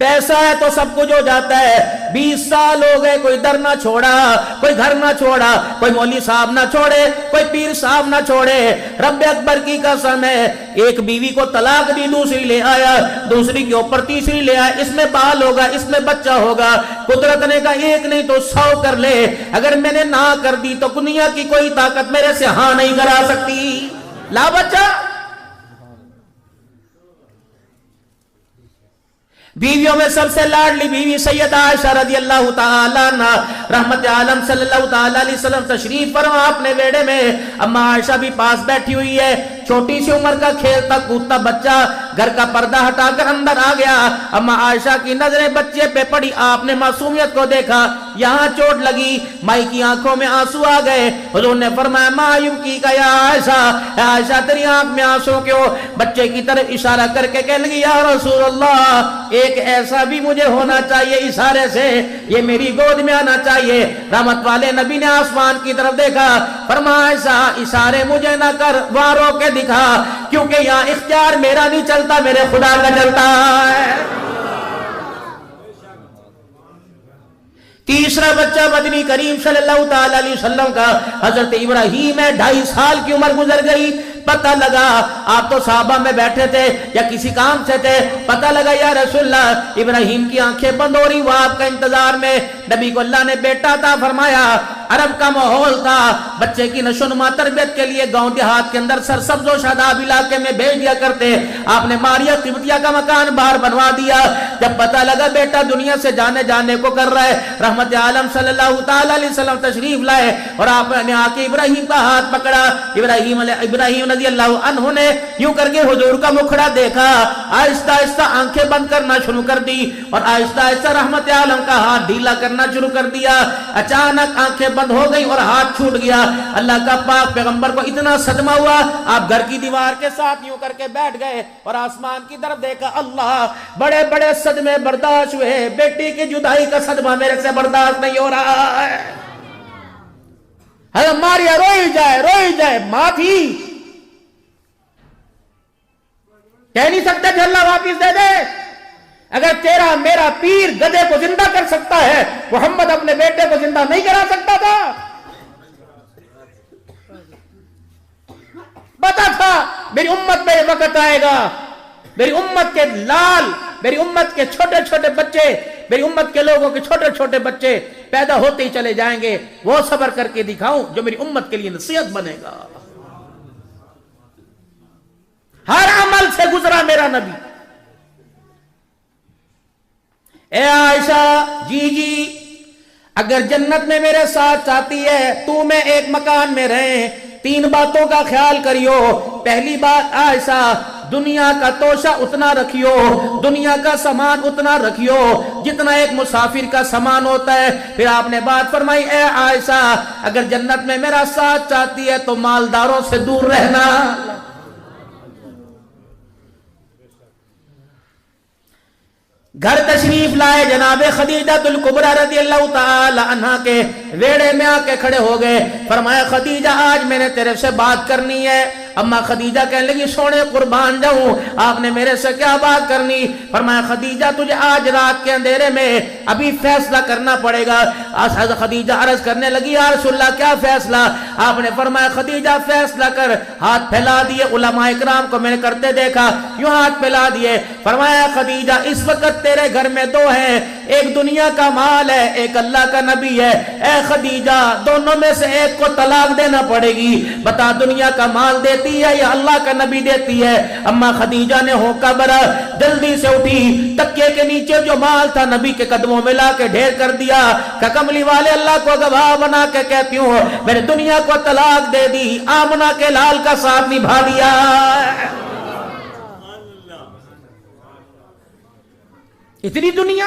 پیسہ ہے تو سب کچھ ہو جاتا ہے. 20 سال ہو گئے کوئی در نہ چھوڑا, کوئی گھر نہ چھوڑا, کوئی مولوی صاحب نہ چھوڑے, کوئی پیر صاحب نہ چھوڑے. رب اکبر کی قسم ہے, ایک بیوی کو طلاق دی, دوسری لے آیا, دوسری کے اوپر تیسری لے آیا. اس میں بال ہوگا, اس میں بچہ ہوگا. قدرت نے کہا ایک نہیں تو 100 کر لے. اگر میں نے نہ کر دی تو دنیا کی کوئی طاقت میرے سے ہاں نہیں کرا سکتی. لا بچہ. بیویوں میں سب سے لاڈلی بیوی سیدہ عائشہ رضی اللہ تعالیٰ عنہ رحمت عالم صلی اللہ تعالیٰ علیہ وسلم تشریف فرما اپنے بیڑے میں. اما عائشہ بھی پاس بیٹھی ہوئی ہے. چھوٹی سی عمر کا کھیلتا کودتا بچہ گھر کا پردہ ہٹا کر اندر آ گیا. اما عائشہ کی نظریں بچے پہ پڑی. آپ نے معصومیت کو دیکھا, یہاں چوٹ لگی. مائی کی آنکھوں میں آنسو آ گئے. حضور نے فرمایا ما یبکی کا یا عائشہ, عائشہ تیری آنکھ میں آنسو کیوں؟ بچے کی طرف اشارہ کر کے کہنے لگی یا رسول اللہ, ایک ایسا بھی مجھے ہونا چاہیے اشارے سے, یہ میری گود میں آنا چاہیے. رحمت والے نبی نے آسمان کی طرف دیکھا, فرمایا ایسا اشارے مجھے نہ کر, وہاں رو کے دکھا, کیونکہ یہاں اختیار میرا نہیں چلتا, میرے خدا کا چلتا ہے. تیسرا بچہ مدنی کریم صلی اللہ تعالی علیہ وسلم کا حضرت ابراہیم ہے. 2.5 سال کی عمر گزر گئی. پتہ لگا, آپ تو صحابہ میں بیٹھے تھے یا کسی کام سے تھے, پتہ لگا یا رسول اللہ ابراہیم کی آنکھیں بند ہو رہی, وہ آپ کا انتظار میں. نبی کو اللہ نے بیٹا عطا فرمایا. عرب کا ماحول تھا, بچے کی نشوونما تربیت کے لیے گاؤں دیہات کے اندر سرسبز و شاداب علاقے میں بھیج دیا کرتے. آپ نے ماریہ قبطیہ کا مکان باہر بنوا دیا. جب پتہ لگا بیٹا دنیا سے جانے کو کر رہا ہے, رحمت عالم صلی اللہ تعالی علیہ وسلم تشریف لائے اور آپ نے آ کے ابراہیم کا ہاتھ پکڑا. ابراہیم رضی اللہ عنہ نے یوں کر کے حضور کا مکھڑا دیکھا, آہستہ آہستہ آنکھیں بند کرنا شروع کر دی اور آہستہ آہستہ رحمت عالم کا ہاتھ ڈھیلا کرنا شروع کر دیا. اچانک آنکھیں بند ہو گئی اور ہاتھ چھوٹ گیا. اللہ کا پاک پیغمبر کو اتنا صدمہ ہوا, آپ گھر کی دیوار کے ساتھ یوں کر کے بیٹھ گئے اور آسمان کی طرف دیکھا. اللہ, بڑے بڑے صدمے برداشت ہوئے, بیٹی کی جدائی کا صدمہ میرے سے برداشت نہیں ہو رہا ہے. حضرت ماریا روئی جائے, ماں تھی, کہہ نہیں سکتے کہ اللہ واپس دے دے. اگر تیرا میرا پیر گدھے کو زندہ کر سکتا ہے, محمد اپنے بیٹے کو زندہ نہیں کرا سکتا تھا؟ پتا تھا میری امت میں یہ وقت آئے گا, میری امت کے لال, میری امت کے چھوٹے چھوٹے بچے, میری امت کے لوگوں کے چھوٹے چھوٹے بچے پیدا ہوتے ہی چلے جائیں گے. وہ صبر کر کے دکھاؤں جو میری امت کے لیے نصیحت بنے گا. ہر عمل سے گزرا میرا نبی. اے عائشہ, جی اگر جنت میں میرے ساتھ چاہتی ہے تو میں ایک مکان میں رہیں, 3 باتوں کا خیال کریو. پہلی بات عائشہ, دنیا کا توشہ اتنا رکھیو, دنیا کا سامان اتنا رکھیو جتنا ایک مسافر کا سامان ہوتا ہے. پھر آپ نے بات فرمائی, اے عائشہ اگر جنت میں میرا ساتھ چاہتی ہے تو مالداروں سے دور رہنا. گھر تشریف لائے جناب خدیجہ الکبریٰ رضی اللہ تعالی عنہ کے ویڑے میں آ کے کھڑے ہو گئے. فرمایا خدیجہ آج میں نے تیرے سے بات کرنی ہے. اما خدیجہ کہنے لگی سونے قربان جاؤں, آپ نے میرے سے کیا بات کرنی؟ فرمایا خدیجہ تجھے آج رات کے اندھیرے میں ابھی فیصلہ کرنا پڑے گا. خدیجہ عرض کرنے لگی یا رسول اللہ کیا فیصلہ؟ آپ نے فرمایا خدیجہ فیصلہ کر. ہاتھ پھیلا دیے, علماء اکرام کو میں نے کرتے دیکھا, یوں ہاتھ پھیلا دیے. فرمایا خدیجہ اس وقت تیرے گھر میں 2 ہیں, ایک دنیا کا مال ہے, ایک اللہ کا نبی ہے. اے خدیجہ دونوں میں سے ایک کو طلاق دینا پڑے گی. بتا دنیا کا مال دیتی ہے یا اللہ کا نبی دیتی ہے؟ اما خدیجہ نے ہوکا برا, جلدی سے اٹھی, تکیے کے نیچے جو مال تھا نبی کے قدموں میں لا کے ڈھیر کر دیا. کہ کملی والے اللہ کو گواہ بنا کے کہتی ہوں میں نے دنیا کو طلاق دے دی, آمنہ کے لال کا ساتھ نبھا دیا. اتنی دنیا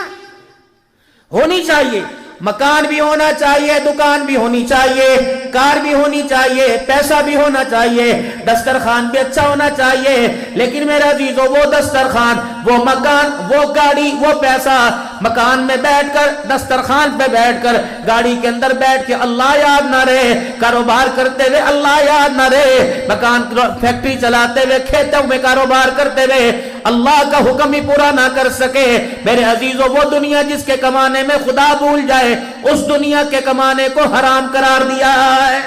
ہونی چاہیے, مکان بھی ہونا چاہیے, دکان بھی ہونی چاہیے, کار بھی ہونی چاہیے, پیسہ بھی ہونا چاہیے, دسترخوان بھی اچھا ہونا چاہیے. لیکن میرا عزیزو وہ دسترخوان وہ مکان، وہ گاڑی، وہ پیسہ، مکان میں بیٹھ کر، دسترخوان پہ بیٹھ کر، گاڑی کے اندر بیٹھ کے اللہ یاد نہ رہے، کاروبار کرتے ہوئے اللہ یاد نہ رہے، مکان فیکٹری چلاتے ہوئے، کھیتوں میں کاروبار کرتے ہوئے اللہ کا حکم ہی پورا نہ کر سکے، میرے عزیزوں وہ دنیا جس کے کمانے میں خدا بھول جائے، اس دنیا کے کمانے کو حرام قرار دیا ہے۔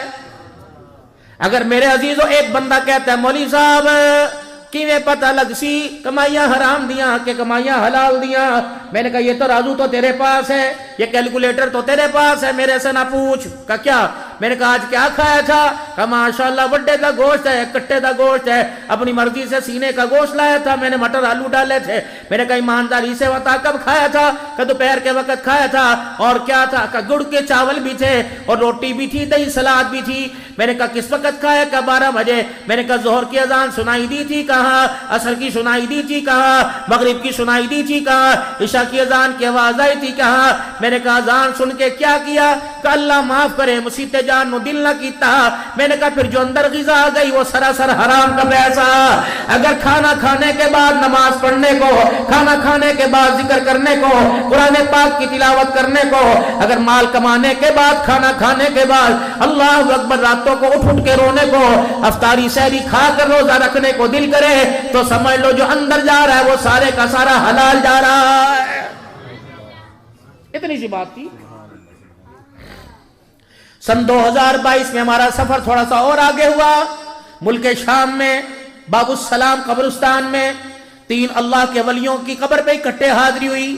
اگر میرے عزیزوں ایک بندہ کہتا ہے مولوی صاحب کیویں پتہ لگ سی کمائیاں حرام دیاں کہ کمائیاں حلال دیاں، میں نے کہا یہ تو رازو تو تیرے پاس ہے، یہ کیلکولیٹر تو تیرے پاس ہے، میرے سے نہ پوچھ۔ کہا کیا؟ میں نے کہا آج کیا کھایا تھا؟ کہا ماشاءاللہ وڈے دا گوشت ہے، کٹے دا گوشت ہے، اپنی مرضی سے سینے کا گوشت لایا تھا، میں نے مٹر آلو ڈالے تھے۔ میں نے کہا ایمانداری سے بتا کب کھایا تھا؟ کہ دوپہر کے وقت کھایا تھا۔ اور کیا تھا؟ کہ گڑ کے چاول بھی تھے اور روٹی بھی تھی، دہی سلاد بھی تھی۔ میں نے کہا کس وقت کھایا؟ کہ 12 بجے۔ میں نے کہا ظہر کی اذان سنائی دی تھی کہاں؟ عصر کی سنائی دی تھی کہاں؟ مغرب کی سنائی دی تھی کہاں؟ عشاء کی اذان کی آواز آئی تھی کہاں؟ میں نے کہا اذان سن کے کیا کیا؟ کہ اللہ معاف کرے مسیت جان نو دل نہ کیتا۔ میں نے کہا پھر جو اندر غذا آ گئی وہ سراسر حرام کا پیسہ۔ اگر کھانا کھانے کے بعد نماز پڑھنے کو، کھانا کھانے کے بعد ذکر کرنے کو، قرآن پاک کی تلاوت کرنے کو، اگر مال کمانے کے بعد، کھانا کھانے کے بعد اللہ اکبر راتوں کو اٹھ کے رونے کو، افطاری سحری کھا کر روزہ رکھنے کو دل کرے تو سمجھ لو جو اندر جا رہا ہے وہ سارے کا سارا حلال جا رہا ہے۔ اتنی سی بات تھی۔ سن 2022 میں ہمارا سفر تھوڑا سا اور آگے ہوا، ملک شام میں باب السلام قبرستان میں 3 اللہ کے ولیوں کی قبر پہ اکٹھے حاضری ہوئی۔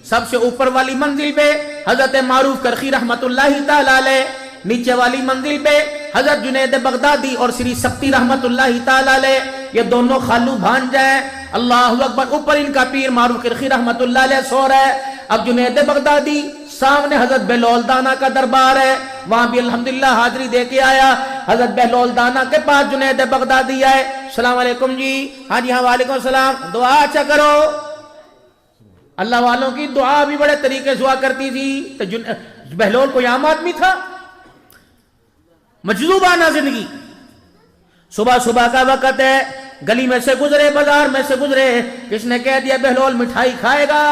سب سے اوپر والی منزل پہ حضرت معروف کرخی رحمت اللہ تعالی علیہ، نیچے والی منزل پہ حضرت جنید بغدادی اور سری سکتی رحمت اللہ تعالی علیہ، یہ دونوں خالو بھانجا ہیں۔ اللہ اکبر، اوپر ان کا پیر معروف کرخی رحمت اللہ علیہ سو رہا ہے۔ اب جنید بغدادی سامنے حضرت بہلول دانا کا دربار ہے، وہاں بھی الحمدللہ حاضری دے کے آیا۔ حضرت بہلول دانا کے پاس جنید بغدادی آئے، السلام علیکم جی۔ ہاں جی ہاں وعلیکم السلام، دعا اچھا کرو۔ اللہ والوں کی دعا بھی بڑے طریقے سے ہوا کرتی تھی۔ تو بہلول کوئی عام آدمی تھا؟ مجذوبانہ زندگی۔ صبح صبح کا وقت ہے، گلی میں سے گزرے، بازار میں سے گزرے، کس نے کہہ دیا بہلول مٹھائی کھائے گا؟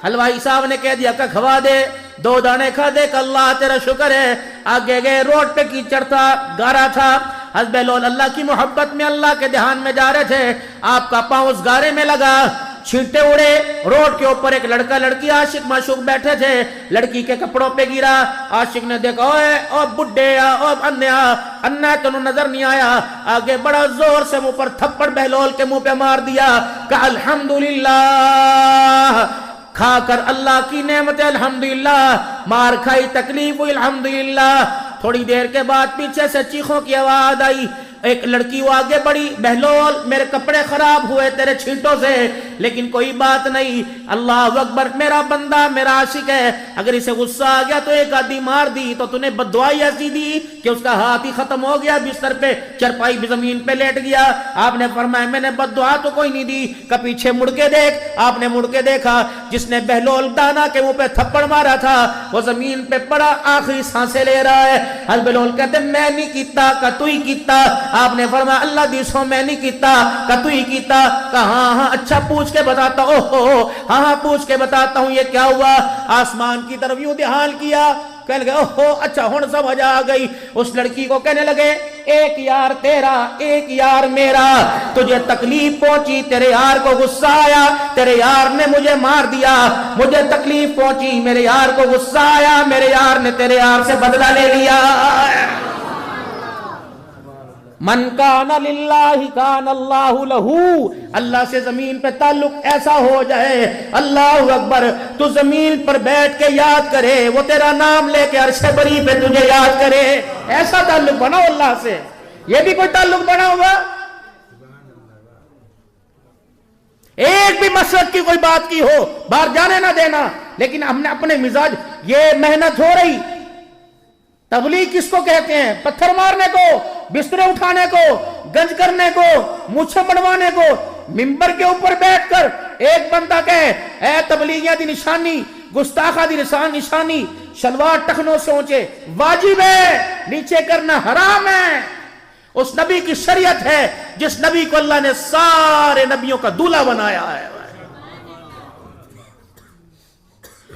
حلوائی صاحب نے کہہ دیا کہ کھوا دے، 2 دانے کھا دے کہ اللہ تیرا شکر ہے۔ آگے گئے، روڈ پہ کیچڑ تھا، گارا تھا۔ حضرت بہلول اللہ کی محبت میں، اللہ کے دھیان میں جا رہے تھے، آپ کا پاؤں اس گارے میں لگا، چھینٹے اڑے۔ روڈ کے اوپر ایک لڑکا لڑکی عاشق معشوق بیٹھے تھے، لڑکی کے کپڑوں پہ گرا۔ عاشق نے دیکھا اوے او بڈھے او انیا، انا تنو نظر نہیں آیا، آگے بڑا زور سے منہ پر تھپڑ بہلول کے منہ پہ مار دیا کہ الحمدللہ، کھا کر اللہ کی نعمت الحمدللہ، مار کھائی تکلیف ہوئی الحمدللہ۔ تھوڑی دیر کے بعد پیچھے سے چیخوں کی آواز آئی، ایک لڑکی وہ آگے بڑھی، بہلول میرے کپڑے خراب ہوئے تیرے چھینٹوں سے، لیکن کوئی بات نہیں، اللہ اکبر، میرا بندہ میرا عاشق ہے، اگر اسے غصہ آ گیا تو ایک آدھی مار دی تو تو نے بددعائی ایسی دی کہ اس کا ہاتھ ہی ختم ہو گیا، بستر پہ چرپائی بھی زمین پہ لیٹ گیا۔ آپ نے فرمایا میں نے بددعا تو کوئی نہیں دی، کہ پیچھے مڑ کے دیکھ۔ آپ نے مڑ کے دیکھا، جس نے بہلول دانا کے منہ پہ تھپڑ مارا تھا وہ زمین پہ پڑا، آخری سانسیں لے رہا ہے۔ حضرت بہلول کہتے میں نہیں کیتا، کہ تو ہی کیتا۔ آپ نے فرمایا اللہ دیسوں میں نہیں کیتا، کہ تو ہی کیتا۔ کہ ہاں ہاں اچھا پوچھ کے بتاتا ہوں، ہاں ہاں پوچھ کے بتاتا ہوں یہ کیا ہوا۔ آسمان کی طرف یوں دھیان کیا، کہنے لگے اوہو اچھا ہن سمجھ آ گئی۔ اس لڑکی کو کہنے لگے ایک یار تیرا ایک یار میرا، تجھے تکلیف پہنچی، تیرے یار کو غصہ آیا، تیرے یار نے مجھے مار دیا، مجھے تکلیف پہنچی، میرے یار کو غصہ آیا، میرے یار نے تیرے یار سے بدلہ لے لیا۔ من کان للہ کان اللہ لہو، اللہ سے زمین پہ تعلق ایسا ہو جائے، اللہ اکبر، تو زمین پر بیٹھ کے یاد کرے، وہ تیرا نام لے کے عرش بری پہ تجھے یاد کرے، ایسا تعلق بناؤ اللہ سے۔ یہ بھی کوئی تعلق بنا ہوگا؟ ایک بھی مسجد کی کوئی بات کی ہو باہر جانے نہ دینا، لیکن ہم نے اپنے مزاج، یہ محنت ہو رہی، تبلیغ کس کو کہتے ہیں؟ پتھر مارنے کو، بسترے اٹھانے کو، گنج کرنے کو، مونچھیں بڑھوانے کو، ممبر کے اوپر بیٹھ کر ایک بندہ کہے اے تبلیغیاں دی نشانی، گستاخہ دی نشانی، شلوار ٹخنوں سے اونچے، واجب ہے، نیچے کرنا حرام ہے۔ اس نبی کی شریعت ہے جس نبی کو اللہ نے سارے نبیوں کا دولہ بنایا ہے۔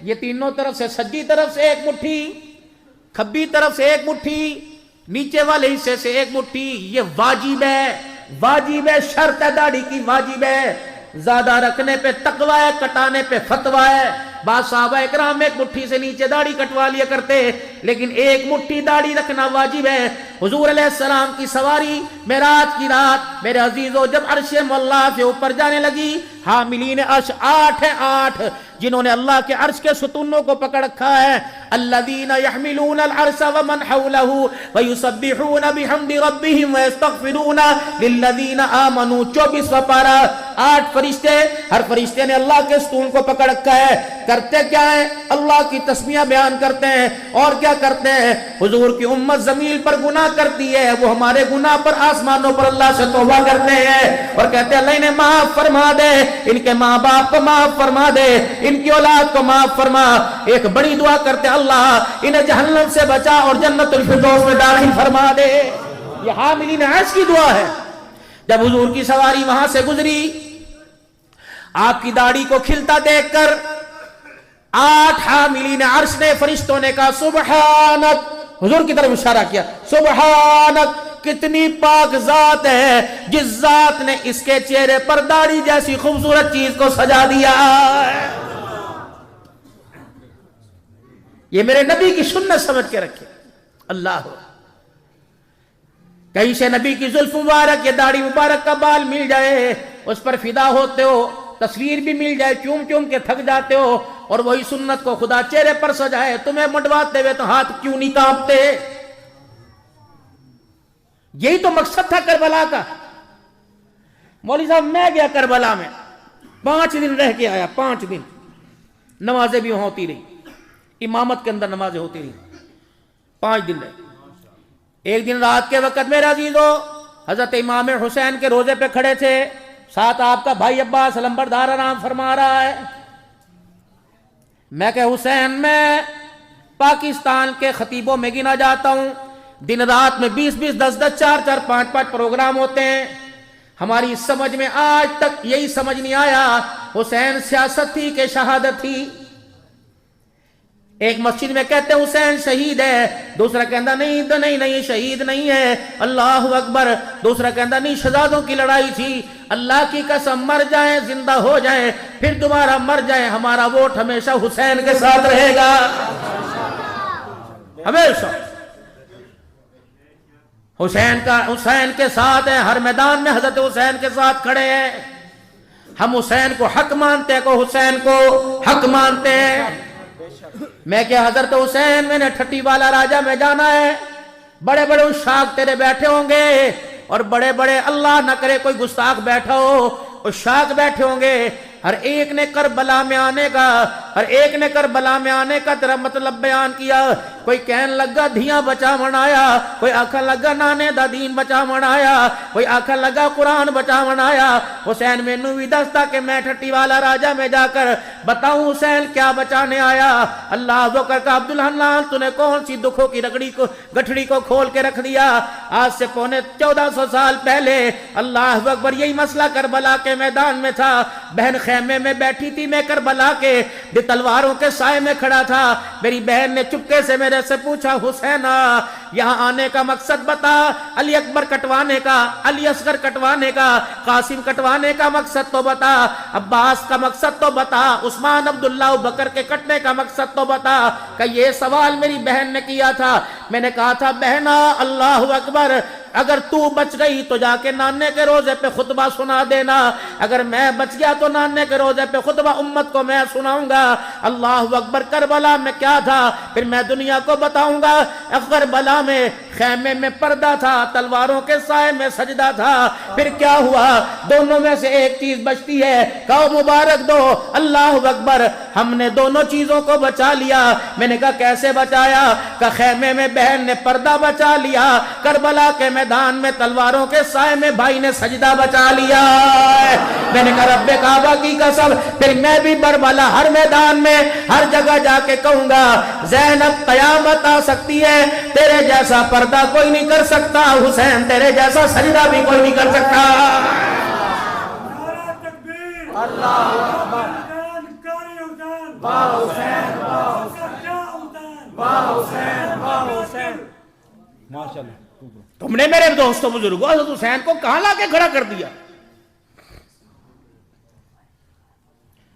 یہ تینوں طرف سے، سجی طرف سے ایک مٹھی، کھبی طرف سے ایک مٹھی، نیچے والے حصے سے ایک مٹھی، یہ واجب ہے، واجب ہے، شرط ہے داڑھی کی، واجب ہے۔ زیادہ رکھنے پہ تقوی ہے، کٹانے پہ فتویٰ ہے۔ بعض صحابہ اکرام ایک مٹھی سے نیچے داڑھی کٹوا لیا کرتے، لیکن ایک مٹھی داڑھی رکھنا واجب ہے۔ حضور علیہ السلام کی سواری معراج کی رات میرے عزیزو جب عرش مولا سے اوپر جانے لگی، حاملین عرش 8 ہیں، 8 جنہوں نے اللہ کے عرش کے ستونوں کو پکڑ رکھا ہے۔ الذین یحملون العرش ومن حولہ ویسبحون بحمد ربہم ویستغفرون للذین آمنوا، 24واں پارہ۔ 8 فرشتے، ہر فرشتے نے اللہ کے ستون کو پکڑ رکھا ہے، کرتے کیا ہیں؟ اللہ کی تسمیہ بیان کرتے ہیں۔ اور کیا کرتے ہیں؟ حضور کی امت زمین پر گناہ کرتی ہے، وہ ہمارے گناہ پر آسمانوں پر اللہ سے توبہ کرتے ہیں اور کہتے ہیں اللہ انہیں معاف فرما دے، ان کے ماں باپ کو معاف فرما دے، ان کی اولاد کو معاف فرما۔ ایک بڑی دعا کرتے ہیں اللہ انہیں جہنم سے بچا اور جنت الفردوس میں داخل فرما دے۔ یہ حاملین عرش کی دعا ہے۔ جب حضور کی سواری وہاں سے گزری، آپ کی داڑھی کو کھلتا دیکھ کر 8 حاملین عرش نے، فرشتوں نے کہا سبحانک، حضور کی طرف اشارہ کیا، سبحانک، کتنی پاک ذات ہے جس ذات نے اس کے چہرے پر داڑھی جیسی خوبصورت چیز کو سجا دیا ہے۔ یہ میرے نبی کی سنت سمجھ کے رکھے۔ اللہ کہیں سے نبی کی زلف مبارک یا داڑھی مبارک کا بال مل جائے، اس پر فدا ہوتے ہو، تصویر بھی مل جائے، چوم چوم کے تھک جاتے ہو، اور وہی سنت کو خدا چہرے پر سجائے، تمہیں منڈواتے ہوئے تو ہاتھ کیوں نہیں کانپتے؟ یہی تو مقصد تھا کربلا کا۔ مولوی صاحب میں گیا کربلا میں، 5 دن رہ کے آیا، 5 دن نمازیں بھی ہوتی رہی، امامت کے اندر نمازیں ہوتی رہی، 5 دن رہے۔ ایک دن رات کے وقت میرے عزیزو حضرت امام حسین کے روزے پہ کھڑے تھے، ساتھ آپ کا بھائی عباس علمبردار آرام فرما رہا ہے۔ میں کہ حسین میں پاکستان کے خطیبوں میں گنا جاتا ہوں، دن رات میں 20-20 10-10 4-4 5-5 پروگرام ہوتے ہیں، ہماری سمجھ میں آج تک یہی سمجھ نہیں آیا حسین سیاست تھی کہ شہادت تھی۔ ایک مسجد میں کہتے ہیں حسین شہید ہے، دوسرا کہتا نہیں شہید نہیں ہے، اللہ اکبر، دوسرا کہتا نہیں شہزادوں کی لڑائی تھی، اللہ کی قسم مر جائیں زندہ ہو جائیں پھر دوبارہ مر جائیں، ہمارا ووٹ ہمیشہ حسین کے ساتھ رہے گا، ہمیشہ حسین کے ساتھ ہیں، ہر میدان میں حضرت حسین کے ساتھ کھڑے ہیں۔ ہم حسین کو حق مانتے ہیں، کو حسین کو حق مانتے ہیں۔ میں کہ حضرت حسین میں نے ٹھٹی والا راجہ میں جانا ہے، بڑے بڑے عشاق تیرے بیٹھے ہوں گے، اور بڑے بڑے اللہ نہ کرے کوئی گستاخ بیٹھا ہو، عشاق بیٹھے ہوں گے، ہر ایک نے کربلا میں آنے کا تیرا مطلب بیان کیا۔ کوئی کہن لگا دھیاں بچا منایا، کوئی آکھن لگا نانے دا دین بچا منایا، کوئی آکھن لگا قرآن بچا منایا۔ حسین میں نو بھی دستا کہ میں ٹھٹی والا راجہ میں جا کر بتاؤں حسین کیا بچانے آیا۔ اللہ ذکر کا عبدالحنان تو نے کون سی دکھوں کی گٹھڑی کو کھول کے رکھ دیا۔ آج سے 1400 سال پہلے اللہ اکبر یہی مسئلہ کربلا کے میدان میں تھا۔ بہن خیمے میں بیٹھی تھی، میں کربلا کے تلواروں کے سائے میں کھڑا تھا، میری بہن نے چپکے سے میرے سے پوچھا حسین یہاں آنے کا مقصد بتا، علی اکبر کٹوانے کا، علی اصغر کٹوانے کا، قاسم کٹوانے کا مقصد تو بتا، عباس کا مقصد تو بتا، عثمان عبداللہ بکر کے کٹنے کا مقصد تو بتا۔ کہ یہ سوال میری بہن نے کیا تھا۔ میں نے کہا تھا بہنا اللہ اکبر، اگر تو بچ گئی تو جا کے نانے کے روزے پہ خطبہ سنا دینا، اگر میں بچ گیا تو نانے کے روزے پہ خطبہ امت کو میں سناؤں گا۔ اللہ اکبر، کربلا میں کیا تھا پھر میں دنیا کو بتاؤں گا۔ کربلا میں خیمے میں پردہ تھا، تلواروں کے سائے میں سجدہ تھا، پھر کیا ہوا؟ دونوں میں سے ایک چیز بچتی ہے، کہو مبارک دو، اللہ اکبر، ہم نے دونوں چیزوں کو بچا لیا۔ میں نے کہا کیسے بچایا؟ کہ خیمے میں بہن نے پردہ بچا لیا، کربلا کے میدان میں تلواروں کے سائے میں بھائی نے سجدہ بچا لیا۔ میں نے کہا رب کعبہ کی قسم، پھر میں بھی بربلا ہر میدان میں ہر جگہ جا کے کہوں گا زینب قیامت آ سکتی ہے، تیرے جیسا پردہ کوئی نہیں کر سکتا، حسین تیرے جیسا سجدہ بھی کوئی نہیں کر سکتا۔ اللہ اکبر، واہ حسین واہ حسین واہ حسین. ماشاءاللہ. تم نے میرے دوستوں بزرگوں حضرت حسین کو کہاں لا کے کھڑا کر دیا؟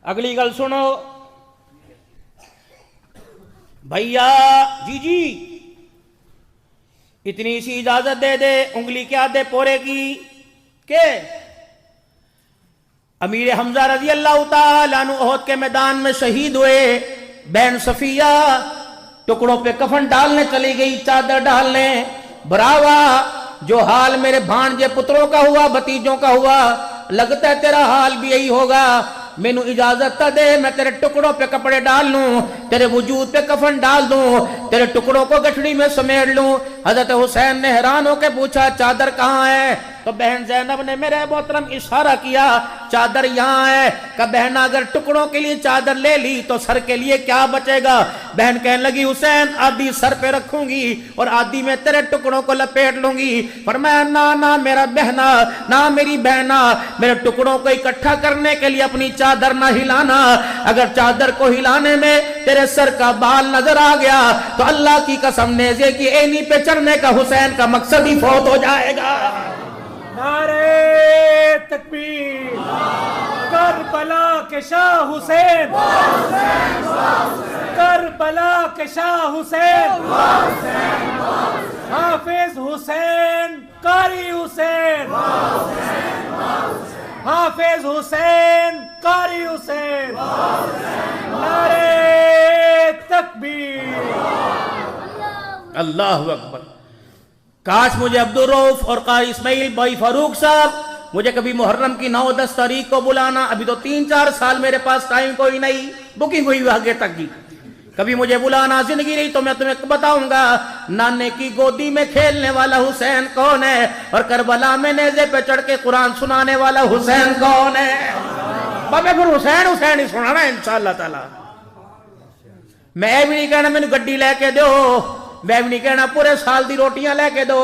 اگلی گل سنو بھیا جی اتنی سی اجازت دے دے انگلی کیا دے پورے کی کہ امیر حمزہ رضی اللہ تعالیٰ عنہ احد کے میدان میں شہید ہوئے. بہن صفیہ ٹکڑوں پہ کفن ڈالنے چلی گئی، چادر ڈالنے. براوا جو حال میرے بھانجے پتروں کا ہوا، بھتیجوں کا ہوا، لگتا ہے تیرا حال بھی یہی ہوگا. مینو اجازت تا دے میں تیرے ٹکڑوں پہ کپڑے ڈال لوں، تیرے وجود پہ کفن ڈال دوں، تیرے ٹکڑوں کو گٹھڑی میں سمیٹ لوں. حضرت حسین نے حیران ہو کے پوچھا چادر کہاں ہے؟ تو بہن زینب نے میرے محترم اشارہ کیا چادر یہاں ہے. کہ بہن اگر ٹکڑوں کے لیے چادر لے لی تو سر کے لیے کیا بچے گا؟ بہن کہنے لگی حسین آدھی سر پہ رکھوں گی اور آدھی میں تیرے ٹکڑوں کو لپیٹ لوں گی. فرمایا نہ میرا بہنا، نہ میری بہنا، میرے ٹکڑوں کو اکٹھا کرنے کے لیے اپنی چادر نہ ہلانا. اگر چادر کو ہلانے میں تیرے سر کا بال نظر آ گیا تو اللہ کی قسم نیزے کی اینی پہ چڑھنے کا حسین کا مقصد ہی فوت ہو جائے گا. نعرے تکبیر. کربلا کے شاہ حسین، کربلا کے شاہ حسین، حافظ حسین قاری حسین، حافظ حسین قاری حسین. نعرے تکبیر. اللہ اکبر. کاش مجھے عبدالرؤف اور قاری اسماعیل بھائی فاروق صاحب مجھے کبھی محرم کی 9-10 تاریخ کو بلانا. ابھی تو 3-4 سال میرے پاس ٹائم کوئی نہیں، بکنگ ہوئی آگے تک کی. کبھی مجھے بلانا زندگی نہیں تو میں تمہیں بتاؤں گا نانے کی گودی میں کھیلنے والا حسین کون ہے اور کربلا میں نیزے پہ چڑھ کے قرآن سنانے والا حسین کون ہے. میں پھر حسین ہی سنانا انشاءاللہ تعالی. میں بھی نہیں کہنا مینوں گڈی لے کے دو، میں بھی نہیں کہنا پورے سال دی روٹیاں لے کے دو.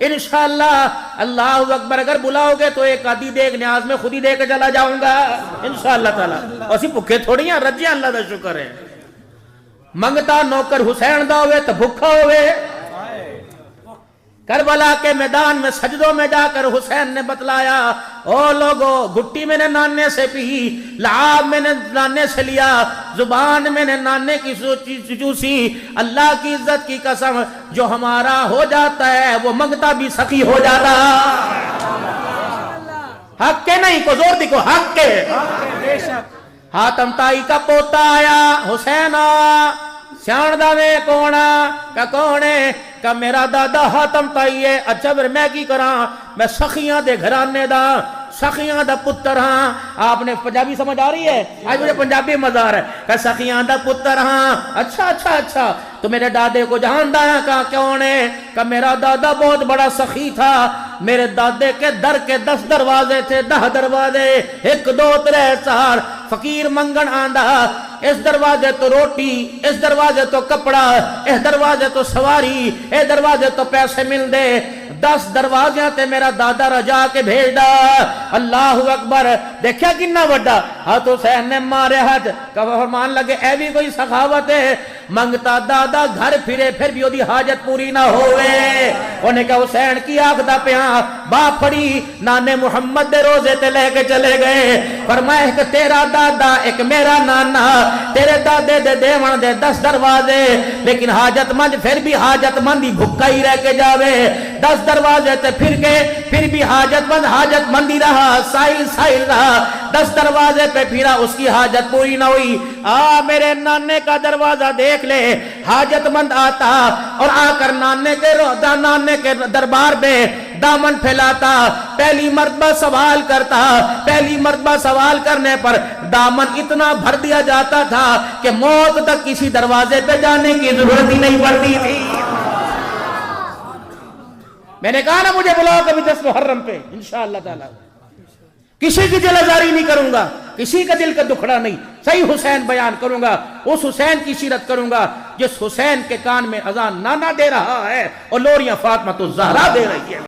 انشاءاللہ اللہ اکبر اگر بلاؤ گے تو ایک آدھی دیکھ نیاز میں خود ہی دے کے چلا جاؤں گا انشاءاللہ تعالی. اسی بھکے تھوڑی ہیں رجیاں اللہ دا شکر ہے. منگتا نوکر حسین دا ہوئے تو بھکھا ہوئے. کربلا کے میدان میں سجدوں میں جا کر حسین نے بتلایا او لوگو گھٹی میں نے نانے سے پی، لعاب میں نے نانے سے لیا، زبان میں نے نانے کی چوسی. اللہ کی عزت کی قسم جو ہمارا ہو جاتا ہے وہ منگتا بھی سخی ہو جاتا. حق کے نہیں کو زور دیکھو حق کے. بے شک. حاتم تائی کا پوتا آیا حسین سیان دا میں کونا کا کونے کا میرا دادا حاتم تائی ہے. اچھا پھر میں کی کراں؟ میں سخیاں دے گھرانے دا سخیاں دا پتر ہاں. آپ نے پنجابی سمجھ آ رہی ہے؟ آج مجھے پنجابی مزہ آ رہا ہے. کہ سخیاں دا پتر ہاں. اچھا تو میرے دادے کو جہاندہ ہے کہا کون ہے؟ کہ میرا دادا بہت بڑا سخی تھا. میرے دادے کے در کے 10 دروازے تھے، 10 دروازے، 1 2 3 4. فقیر منگن آندہ اس دروازے تو روٹی، اس دروازے تو کپڑا، اس دروازے تو سواری، اس دروازے تو پیسے مل دے. 10 دروازیاں تے میرا دادا رجا کے بھیجا. اللہ اکبر. دیکھیا کنا وڈا ہاتھ حسین نے مارے ہاتھ کہ فرمان لگے اے بھی کوئی سخاوت ہے. منگتا دادا گھر پھرے پھر بھی دی حاجت پوری نہ ہوئے. انہیں کہا حسین کی آخدہ پیاں باپ پڑی نانے محمد دے روزے تے لے کے چلے گئے. فرمایا کہ تیرا دادا ایک میرا نانا، تیرے دادے دے دیوان دے 10 دروازے، لیکن حاجت مند پھر بھی حاجت مندی بھکا ہی رہ کے جاوے. 10 دروازے تے پھر کے پھر بھی حاجت مندی رہا، سائل رہا. 10 دروازے پہ پھرا اس کی حاجت پوری نہ ہوئی. میرے نانے کا دروازہ دیکھ لے، حاجت مند آتا اور آ کر نانے کے دربار میں دامن پھیلاتا، پہلی مرتبہ سوال کرتا. پہلی مرتبہ سوال کرنے پر دامن اتنا بھر دیا جاتا تھا کہ موت تک کسی دروازے پہ جانے کی ضرورت ہی نہیں پڑتی تھی. میں نے کہا نا مجھے بلاؤ کبھی 10 محرم پہ انشاءاللہ تعالی. کسی کی دل آزاری نہیں کروں گا، کسی کا دل کا دکھڑا نہیں. صحیح حسین بیان کروں گا، اس حسین کی سیرت کروں گا جس حسین کے کان میں اذان نانا دے رہا ہے اور لوریاں فاطمہ الزہرا دے رہی ہے.